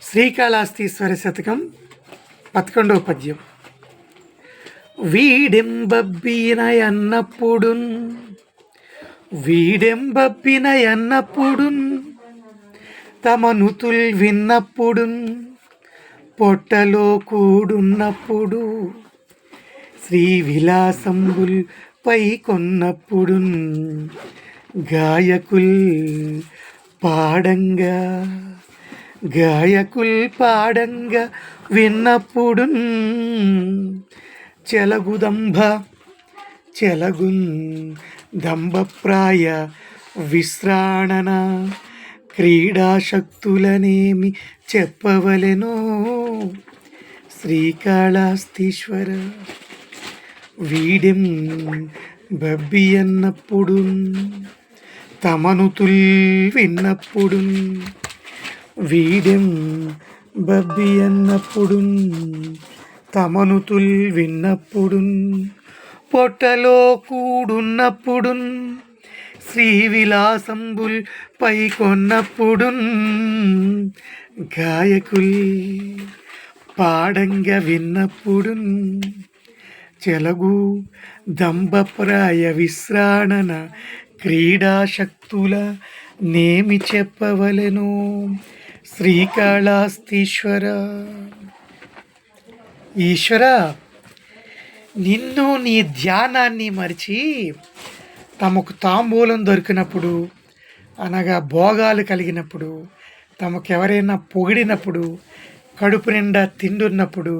శ్రీకాళహస్తీశ్వర శతకం 11వ పద్యం. వీడెంబబ్బినయన్నప్పుడున్ తమనుతుల్ విన్నప్పుడున్ పొట్టలో కూడున్నప్పుడు శ్రీ విలాసంబుల్ పై కొన్నప్పుడున్ గాయకుల్ పాడంగా విన్నప్పుడున్ చెలగున్ దంభప్రాయ విశ్రాణన క్రీడాశక్తులనేమి చెప్పవలెనో శ్రీకాళహస్తీశ్వర. వీడెం బబ్బి అన్నప్పుడు తమనుతుల్ విన్నప్పుడు వీడెం బబ్బి అన్నప్పుడు తమనుతుల్ విన్నప్పుడు పొట్టలో కూడున్నప్పుడు శ్రీ విలాసంబుల్ పై కొన్నప్పుడు గాయకుల్ పాడంగా విన్నప్పుడు చెలగు దంభప్రాయ విశ్రాణన క్రీడాశక్తుల నేమి చెప్పవలెను శ్రీకాళహస్తీశ్వర. ఈశ్వర, నిన్ను నీ ధ్యానాన్ని మరిచి తమకు తాంబూలం దొరికినప్పుడు, అనగా భోగాలు కలిగినప్పుడు, తమకెవరైనా పొగిడినప్పుడు, కడుపు నిండా తిండున్నప్పుడు,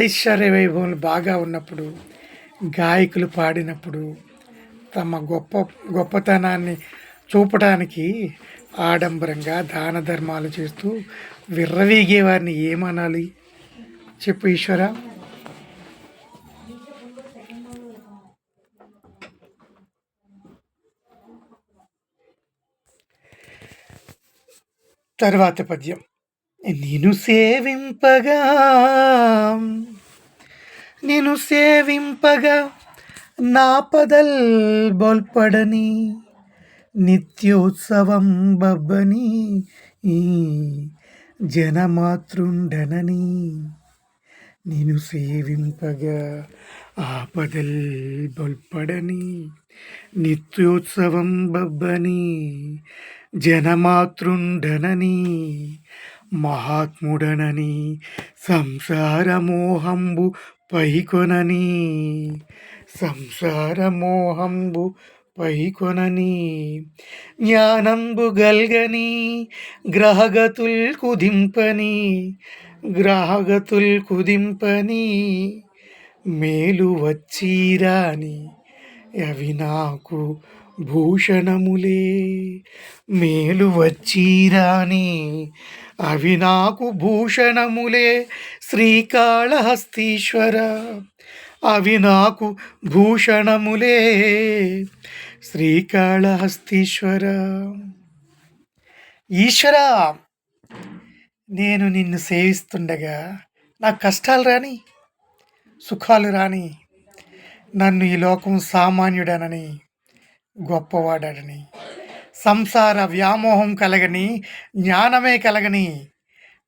ఐశ్వర్య వైభవం బాగా ఉన్నప్పుడు, గాయకులు పాడినప్పుడు, తమ గొప్పతనాన్ని చూపడానికి ఆడంబరంగా దాన ధర్మాలు చేస్తూ విర్రవీగే వారిని ఏమనాలి చెప్పు ఈశ్వర. తర్వాత పద్యం. నిన్ను సేవింపగా నాపదల్ బొల్పడని నిత్యోత్సవం బబ్బని జనమాతృండనని. నిన్ను సేవింపగా ఆపదల్ బొల్పడని నిత్యోత్సవం బబ్బని జనమాతృండనని మహాత్ముడనని సంసారమోహంబు పైకొనని జ్ఞానంబు గల్గని గ్రహగతుల్ కుదింపని మేలు వచ్చిరాని అవి నాకు భూషణములే శ్రీకాళహస్తీశ్వర. అవి నాకు భూషణములే శ్రీకాళహస్తీశ్వర. ఈశ్వర, నేను నిన్ను సేవిస్తుండగా నాకు కష్టాలు రాని, సుఖాలు రాని, నన్ను ఈ లోకం సామాన్యుడనని, గొప్పవాడని, సంసార వ్యామోహం కలగని, జ్ఞానమే కలగని,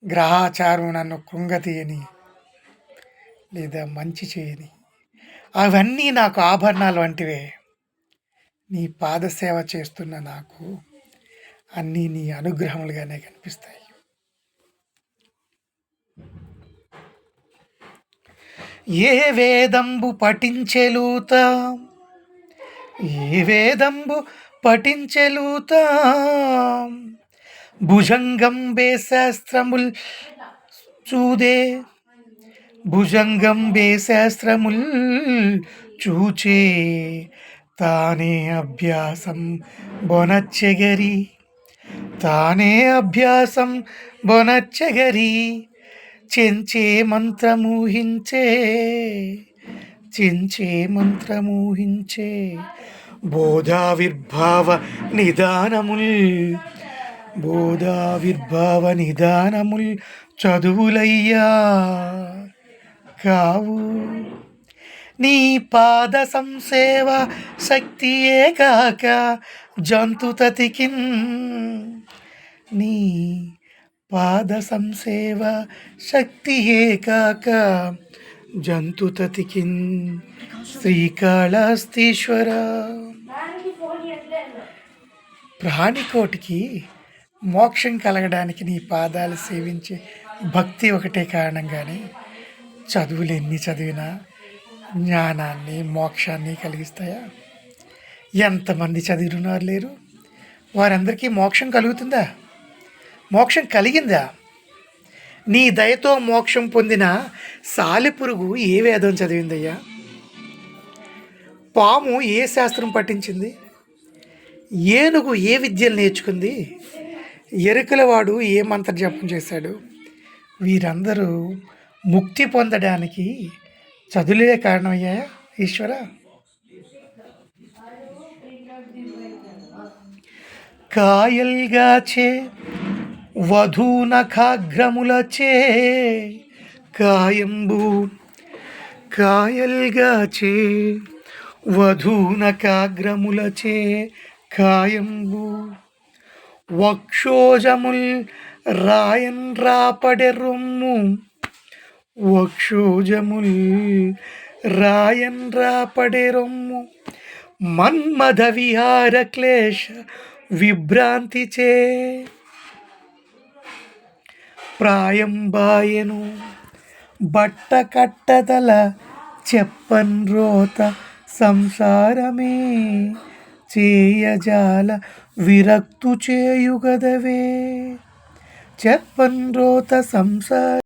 గ్రహాచారం నన్ను కృంగతీయని లేదా మంచి చేయని, అవన్నీ నాకు ఆభరణాలు వంటివే. నీ పాదసేవ చేస్తున్న నాకు అన్నీ నీ అనుగ్రహములుగానే కనిపిస్తాయి. ఏ వేదంబు పఠించెలూత భుజంగంబే శాస్త్రముల్ చూచే తానే అభ్యాసం బొనచ్చగరి చెంచే మంత్రమూహించే బోధావిర్భావ నిదానముల్ చదువులయ్యా కావు. నీ పాద సంసేవ శక్తియే కాక జంతుతతికిన్ నీ పాద సంసేవ శక్తియే కాక జంతుతతికిన్ శ్రీకాళహస్తీశ్వర. ప్రాణికోటికి మోక్షం కలగడానికి నీ పాదాలు సేవించే భక్తి ఒకటే కారణం. కానీ చదువులు ఎన్ని చదివినా జ్ఞానాన్ని మోక్షాన్ని కలిగిస్తాయా? ఎంతమంది చదివినారు లేరు? వారందరికీ మోక్షం కలుగుతుందా? మోక్షం కలిగిందా? నీ దయతో మోక్షం పొందిన సాలెపురుగు ఏ వేదం చదివిందయ్యా? పాము ఏ శాస్త్రం పఠించింది? ఏనుగు ఏ విద్యలు నేర్చుకుంది? ఎరుకలవాడు ఏ మంత్ర జపం చేశాడు? వీరందరూ ముక్తి పొందడానికి చదువులే కారణమయ్యాయా ఈశ్వర? కాయల్గాచే వధూనఖాగ్రములచే కాయంబు కాయల్గాచే వధూనఖాగ్రములచే కాయంబు వక్షోజముల్ రాయన్ రాపడె రొమ్ము వక్షోజముల్ రాయన్ రాపడె రొమ్ము మన్మథ విహార క్లేశ విభ్రాంతిచే ప్రాయంబాయను బట్ట కట్టదల చెప్పన్ రోత సంసారమే చేయజాల విరక్తు చేయుగదవే చెప్పన్ రోత సంసార